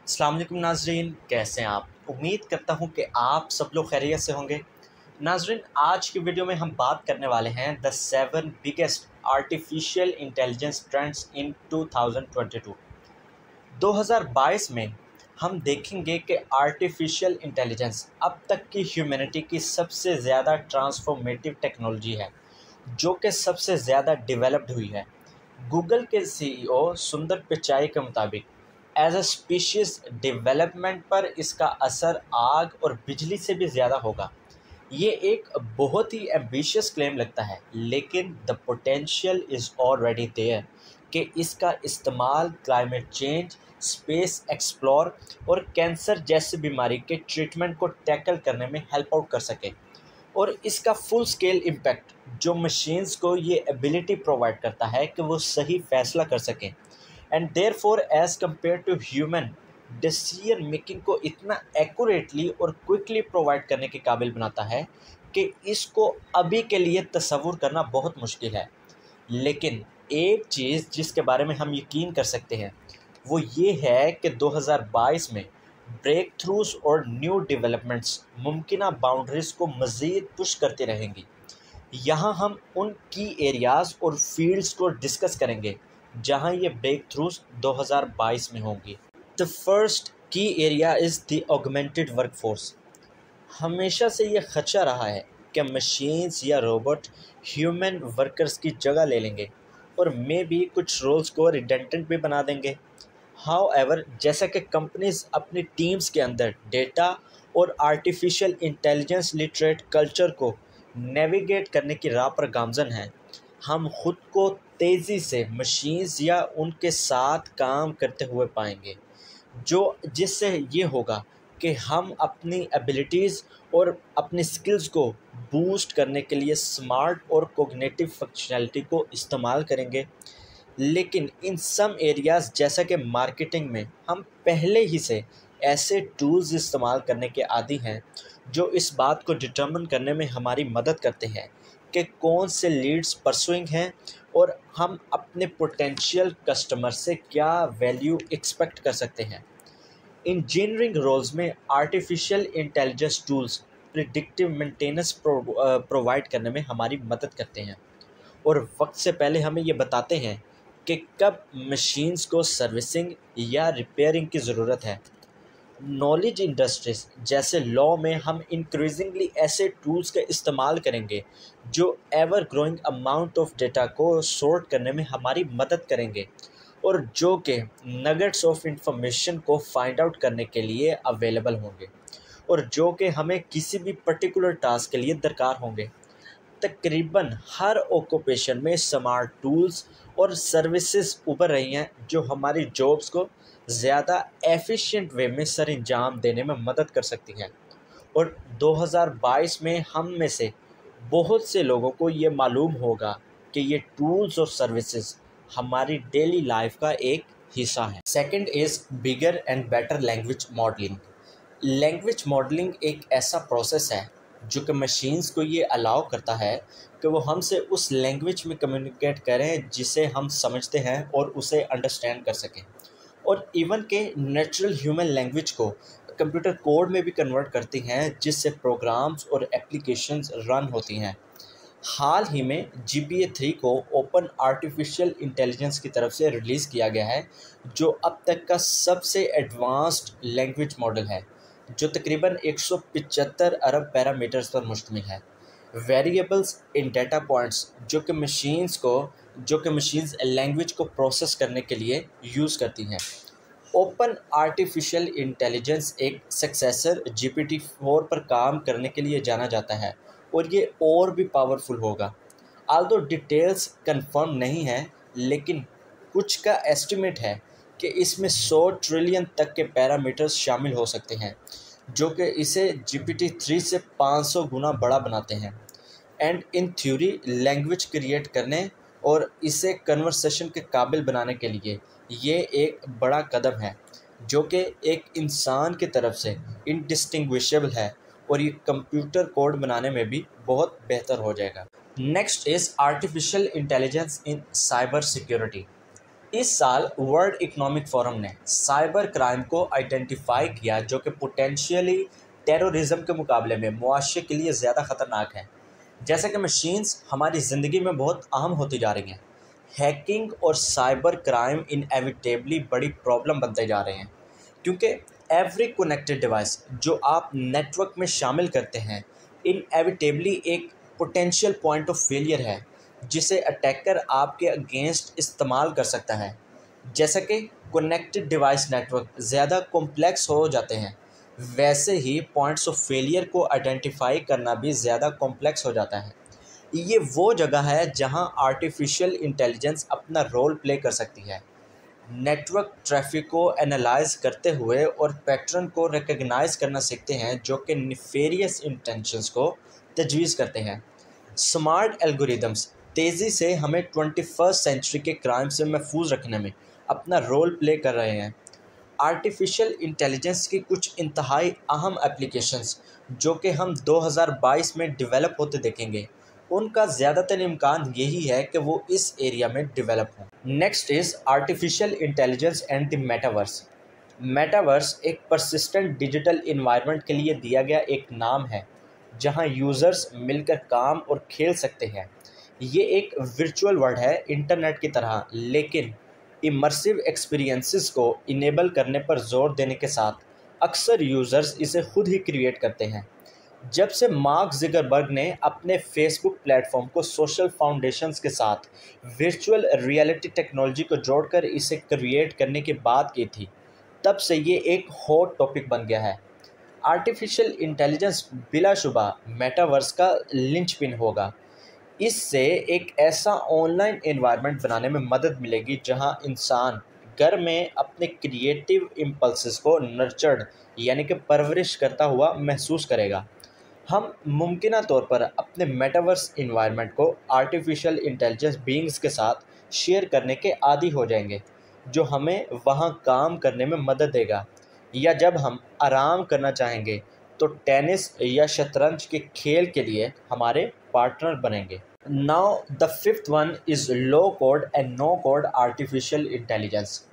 अस्सलाम वालेकुम नाजरीन, कैसे हैं आप। उम्मीद करता हूं कि आप सब लोग खैरियत से होंगे। नाजरीन, आज की वीडियो में हम बात करने वाले हैं the 7 biggest artificial intelligence trends in 2022। 2022 में हम देखेंगे कि आर्टिफिशियल इंटेलिजेंस अब तक की ह्यूमैनिटी की सबसे ज़्यादा ट्रांसफॉर्मेटिव टेक्नोलॉजी है, जो कि सबसे ज़्यादा डेवलप्ड हुई है। गूगल के सीईओ सुंदर पिचाई के मुताबिक एज अ स्पीशीज डेवलपमेंट पर इसका असर आग और बिजली से भी ज़्यादा होगा। ये एक बहुत ही एम्बिशियस क्लेम लगता है, लेकिन the potential is already there कि इसका इस्तेमाल क्लाइमेट चेंज, स्पेस एक्सप्लोर और कैंसर जैसी बीमारी के ट्रीटमेंट को टैकल करने में हेल्प आउट कर सके। और इसका फुल स्केल इम्पैक्ट जो मशीन्स को ये एबिलिटी प्रोवाइड करता है कि वो सही फैसला कर सकें, and therefore as compare to human decision making को इतना एक्यूरेटली और क्विकली प्रोवाइड करने के काबिल बनाता है कि इसको अभी के लिए तसव्वुर करना बहुत मुश्किल है। लेकिन एक चीज़ जिसके बारे में हम यकीन कर सकते हैं वो ये है कि 2022 में ब्रेक थ्रूज और न्यू डेवलपमेंट्स मुमकिन बाउंड्रीज़ को मज़ीद पुश करती रहेंगी। यहाँ हम उन की एरियाज़ और फील्ड्स को डिस्कस करेंगे जहाँ ये ब्रेक थ्रूज 2022 में होंगी। द फर्स्ट की area is the augmented workforce. हमेशा से ये खदशा रहा है कि मशीन्स या रोबोट ह्यूमन वर्कर्स की जगह ले लेंगे और मे भी कुछ रोल्स को रिडेंडेंट भी बना देंगे। हाउएवर, जैसा कि कंपनीज अपनी टीम्स के अंदर डेटा और आर्टिफिशियल इंटेलिजेंस लिटरेट कल्चर को नेविगेट करने की राह पर गामजन हैं, हम खुद को तेज़ी से मशीन्स या उनके साथ काम करते हुए पाएंगे, जो जिससे ये होगा कि हम अपनी एबिलिटीज़ और अपनी स्किल्स को बूस्ट करने के लिए स्मार्ट और कोग्निटिव फंक्शनैलिटी को इस्तेमाल करेंगे। लेकिन इन सम एरियाज़ जैसा कि मार्केटिंग में हम पहले ही से ऐसे टूल्स इस्तेमाल करने के आदी हैं जो इस बात को डिटर्मिन करने में हमारी मदद करते हैं कि कौन से लीड्स परसुइंग हैं और हम अपने पोटेंशियल कस्टमर से क्या वैल्यू एक्सपेक्ट कर सकते हैं। इंजीनियरिंग रोल्स में artificial intelligence tools predictive maintenance provide करने में हमारी मदद करते हैं और वक्त से पहले हमें ये बताते हैं कि कब मशीन्स को सर्विसिंग या रिपेयरिंग की ज़रूरत है। नॉलेज इंडस्ट्रीज जैसे लॉ में हम इंक्रीजिंगली ऐसे टूल्स का इस्तेमाल करेंगे जो ever growing amount of data को सॉर्ट करने में हमारी मदद करेंगे और जो कि नगेट्स ऑफ इंफॉर्मेशन को फाइंड आउट करने के लिए अवेलेबल होंगे और जो कि हमें किसी भी पर्टिकुलर टास्क के लिए दरकार होंगे। तकरीबन हर ऑक्यूपेशन में स्मार्ट टूल्स और सर्विसेज उभर रही हैं जो हमारी जॉब्स को ज़्यादा एफिशिएंट वे में सर अंजाम देने में मदद कर सकती हैं। और 2022 में हम में से बहुत से लोगों को ये मालूम होगा कि ये टूल्स और सर्विसेज हमारी डेली लाइफ का एक हिस्सा है। Second is bigger and better language modelling. Language modelling एक ऐसा प्रोसेस है जो कि मशीन्स को ये अलाउ करता है कि वो हमसे उस लैंग्वेज में कम्युनिकेट करें जिसे हम समझते हैं और उसे अंडरस्टैंड कर सकें, और इवन के नेचुरल ह्यूमन लैंग्वेज को कंप्यूटर कोड में भी कन्वर्ट करती हैं जिससे प्रोग्राम्स और एप्लीकेशंस रन होती हैं। हाल ही में GPT-3 को ओपन आर्टिफिशियल इंटेलिजेंस की तरफ से रिलीज़ किया गया है, जो अब तक का सबसे एडवांस्ड लैंग्वेज मॉडल है, जो तकरीबन 175 अरब पैरामीटर्स पर मुश्तमिल है। वेरिएबल्स इन डेटा पॉइंट्स जो कि मशीन्स लैंग्वेज को प्रोसेस करने के लिए यूज़ करती हैं। ओपन आर्टिफिशियल इंटेलिजेंस एक सक्सेसर GPT-4 पर काम करने के लिए जाना जाता है और ये और भी पावरफुल होगा। आल्दो डिटेल्स कंफर्म नहीं है, लेकिन कुछ का एस्टिमेट है कि इसमें 100 ट्रिलियन तक के पैरामीटर्स शामिल हो सकते हैं, जो कि इसे GPT-3 से 500 गुना बड़ा बनाते हैं। And in theory language create करने और इसे कन्वर्सेशन के काबिल बनाने के लिए ये एक बड़ा कदम है, जो कि एक इंसान की तरफ से इनडिस्टिंग्विशेबल है और ये कंप्यूटर कोड बनाने में भी बहुत बेहतर हो जाएगा। Next is artificial intelligence in cyber security. इस साल वर्ल्ड इकोनॉमिक फोरम ने साइबर क्राइम को आइडेंटिफाई किया जो कि पोटेंशियली टेररिज्म के मुकाबले में मुआशरे के लिए ज़्यादा ख़तरनाक है। जैसे कि मशीन्स हमारी ज़िंदगी में बहुत अहम होती जा रही हैं, हैकिंग और साइबर क्राइम इनएविटेबली बड़ी प्रॉब्लम बनते जा रहे हैं, क्योंकि एवरी कनेक्टेड डिवाइस जो आप नेटवर्क में शामिल करते हैं इनएविटेबली एक पोटेंशियल पॉइंट ऑफ फेलियर है जिसे अटैकर आपके अगेंस्ट इस्तेमाल कर सकता है। जैसा कि कनेक्टेड डिवाइस नेटवर्क ज़्यादा कॉम्प्लेक्स हो जाते हैं, वैसे ही पॉइंट्स ऑफ फेलियर को आइडेंटिफाई करना भी ज़्यादा कॉम्प्लेक्स हो जाता है। ये वो जगह है जहां आर्टिफिशियल इंटेलिजेंस अपना रोल प्ले कर सकती है, नेटवर्क ट्रैफिक को एनालाइज करते हुए और पैटर्न को रिकग्नाइज करना सीखते हैं जो कि निफेरियस इंटेंशंस को तजवीज़ करते हैं। स्मार्ट एल्गोरिदम्स तेज़ी से हमें 21st सेंचुरी के क्राइम से महफूज रखने में अपना रोल प्ले कर रहे हैं। आर्टिफिशियल इंटेलिजेंस की कुछ इंतहाई अहम एप्लीकेशंस जो कि हम 2022 में डेवलप होते देखेंगे, उनका ज़्यादातर इम्कान यही है कि वो इस एरिया में डेवलप हों। Next is artificial intelligence and the metaverse. Metaverse एक परसिस्टेंट डिजिटल इन्वायरमेंट के लिए दिया गया एक नाम है जहां यूज़र्स मिलकर काम और खेल सकते हैं। ये एक वर्चुअल वर्ल्ड है इंटरनेट की तरह, लेकिन इमर्सिव एक्सपीरियंसेस को इनेबल करने पर जोर देने के साथ अक्सर यूज़र्स इसे खुद ही क्रिएट करते हैं। जब से मार्क ज़ुकरबर्ग ने अपने फेसबुक प्लेटफॉर्म को सोशल फाउंडेशंस के साथ वर्चुअल रियलिटी टेक्नोलॉजी को जोड़कर इसे क्रिएट करने की बात की थी, तब से ये एक हॉट टॉपिक बन गया है। आर्टिफिशियल इंटेलिजेंस बिलाशुबा मेटावर्स का लिंचपिन होगा। इससे एक ऐसा ऑनलाइन एनवायरनमेंट बनाने में मदद मिलेगी जहां इंसान घर में अपने क्रिएटिव इम्पल्सेस को नर्चर्ड यानी कि परवरिश करता हुआ महसूस करेगा। हम मुमकिना तौर पर अपने मेटावर्स इन्वायरमेंट को आर्टिफिशियल इंटेलिजेंस बीइंग्स के साथ शेयर करने के आदी हो जाएंगे, जो हमें वहां काम करने में मदद देगा, या जब हम आराम करना चाहेंगे तो टेनिस या शतरंज के खेल के लिए हमारे पार्टनर बनेंगे। Now the fifth one is low code and no code artificial intelligence.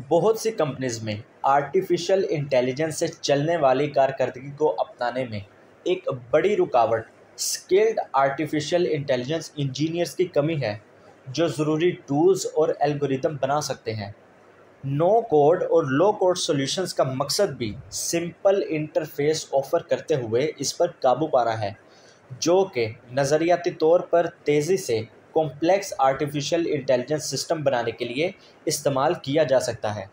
बहुत सी कंपनीज में आर्टिफिशियल इंटेलिजेंस से चलने वाली कारकर्दगी को अपनाने में एक बड़ी रुकावट स्किल्ड आर्टिफिशियल इंटेलिजेंस इंजीनियर्स की कमी है जो ज़रूरी टूल्स और एल्गोरिदम बना सकते हैं। नो कोड और लो कोड सॉल्यूशंस का मकसद भी सिंपल इंटरफेस ऑफर करते हुए इस पर काबू पाना है, जो कि नज़रियाती तौर पर तेज़ी से कॉम्प्लेक्स आर्टिफिशियल इंटेलिजेंस सिस्टम बनाने के लिए इस्तेमाल किया जा सकता है।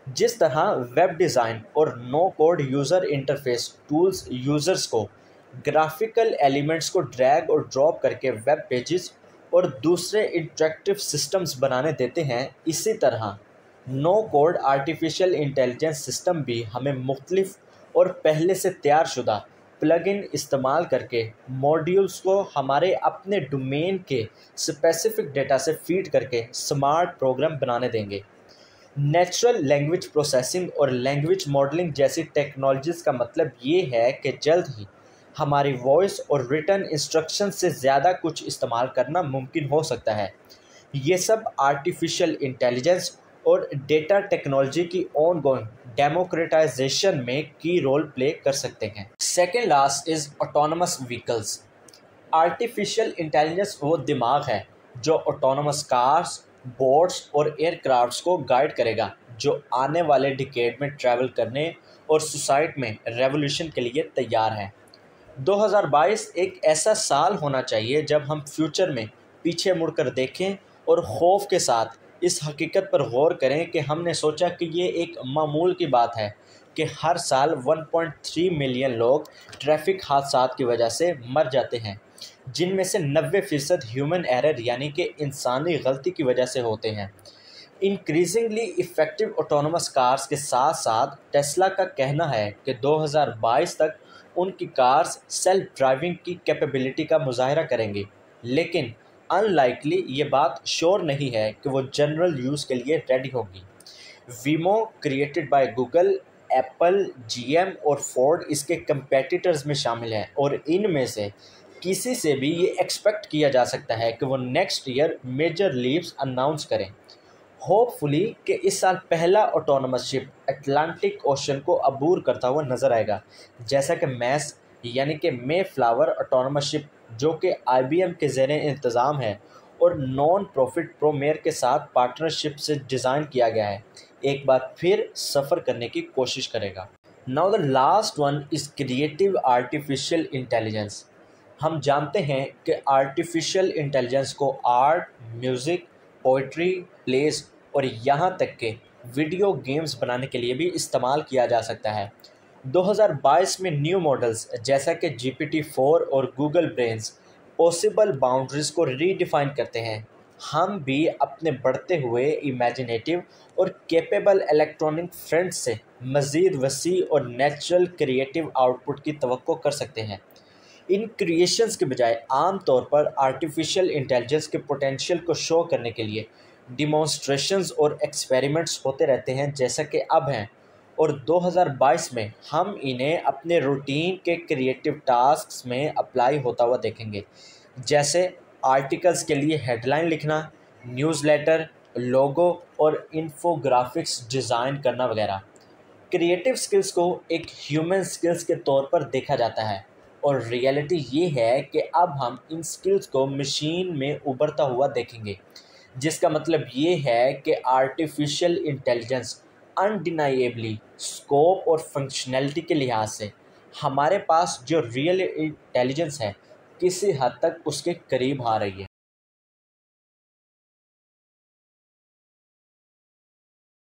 जिस तरह वेब डिज़ाइन और no code user interface tools users को ग्राफिकल एलिमेंट्स को ड्रैग और ड्रॉप करके वेब पेजेस और दूसरे इंटरेक्टिव सिस्टम्स बनाने देते हैं, इसी तरह no code artificial intelligence system भी हमें मुख्तलिफ और पहले से तैयार शुदा प्लगइन इस्तेमाल करके मॉड्यूल्स को हमारे अपने डोमेन के स्पेसिफिक डेटा से फीड करके स्मार्ट प्रोग्राम बनाने देंगे। नेचुरल लैंग्वेज प्रोसेसिंग और लैंग्वेज मॉडलिंग जैसी टेक्नोलॉजीज़ का मतलब ये है कि जल्द ही हमारी वॉइस और रिटन इंस्ट्रक्शन से ज़्यादा कुछ इस्तेमाल करना मुमकिन हो सकता है। ये सब आर्टिफिशियल इंटेलिजेंस और डेटा टेक्नोलॉजी की ऑन गोइंग डेमोक्रेटाइजेशन में की रोल प्ले कर सकते हैं। Second last is autonomous vehicles. Artificial intelligence वो दिमाग है जो ऑटोनमस कार्स, बोट्स और एयरक्राफ्ट्स को गाइड करेगा, जो आने वाले डिकेड में ट्रैवल करने और सोसाइटी में रेवोल्यूशन के लिए तैयार है। 2022 एक ऐसा साल होना चाहिए जब हम फ्यूचर में पीछे मुड़कर देखें और खौफ के साथ इस हकीकत पर गौर करें कि हमने सोचा कि ये एक मामूल की बात है कि हर साल 1.3 मिलियन लोग ट्रैफिक हादसात की वजह से मर जाते हैं, जिनमें से 90% ह्यूमन एरर यानी कि इंसानी गलती की वजह से होते हैं। इंक्रीजिंगली इफ़ेक्टिव ऑटोनमस कार्स के साथ साथ टेस्ला का कहना है कि 2022 तक उनकी कार्स सेल्फ ड्राइविंग की कैपेबिलिटी का मुजाहरा करेंगी, लेकिन अनलाइकली ये बात श्योर नहीं है कि वो जनरल यूज़ के लिए रेडी होगी। वीमो created by Google, Apple, GM और फोर्ड इसके कंपेटिटर्स में शामिल हैं और इनमें से किसी से भी ये एक्सपेक्ट किया जा सकता है कि वो next year major leaves announce करें। होपफुली कि इस साल पहला ऑटोनमस शिप अटलांटिक ओशन को अबूर करता हुआ नजर आएगा, जैसा कि मैस यानी कि मे फ्लावर ऑटोनमस शिप जो कि IBM के ज़ेर इंतज़ाम है और नॉन प्रॉफिट प्रोमेयर के साथ पार्टनरशिप से डिज़ाइन किया गया है, एक बार फिर सफ़र करने की कोशिश करेगा। Now the last one is creative artificial intelligence. हम जानते हैं कि आर्टिफिशियल इंटेलिजेंस को आर्ट, म्यूज़िक, पोइट्री, प्लेस और यहाँ तक कि वीडियो गेम्स बनाने के लिए भी इस्तेमाल किया जा सकता है। 2022 में न्यू मॉडल्स जैसा कि GPT-4 और गूगल ब्रेन्स पॉसिबल बाउंड्रीज को रीडिफाइन करते हैं। हम भी अपने बढ़ते हुए इमेजिनेटिव और कैपेबल इलेक्ट्रॉनिक फ्रेंड्स से मज़ीद वसी और नेचुरल क्रिएटिव आउटपुट की तवक्को कर सकते हैं। इन क्रिएशंस के बजाय आम तौर पर आर्टिफिशियल इंटेलिजेंस के पोटेंशियल को शो करने के लिए डिमॉन्स्ट्रेशंस और एक्सपेरिमेंट्स होते रहते हैं, जैसा कि अब हैं, और 2022 में हम इन्हें अपने रूटीन के क्रिएटिव टास्क्स में अप्लाई होता हुआ देखेंगे, जैसे आर्टिकल्स के लिए हेडलाइन लिखना, न्यूज़लेटर, लोगो और इन्फोग्राफिक्स डिज़ाइन करना वगैरह। क्रिएटिव स्किल्स को एक ह्यूमन स्किल्स के तौर पर देखा जाता है और रियलिटी ये है कि अब हम इन स्किल्स को मशीन में उभरता हुआ देखेंगे, जिसका मतलब ये है कि आर्टिफिशियल इंटेलिजेंस अनडिनाइएबली स्कोप और फंक्शनैलिटी के लिहाज से हमारे पास जो रियल इंटेलिजेंस है किसी हद तक उसके करीब आ रही है।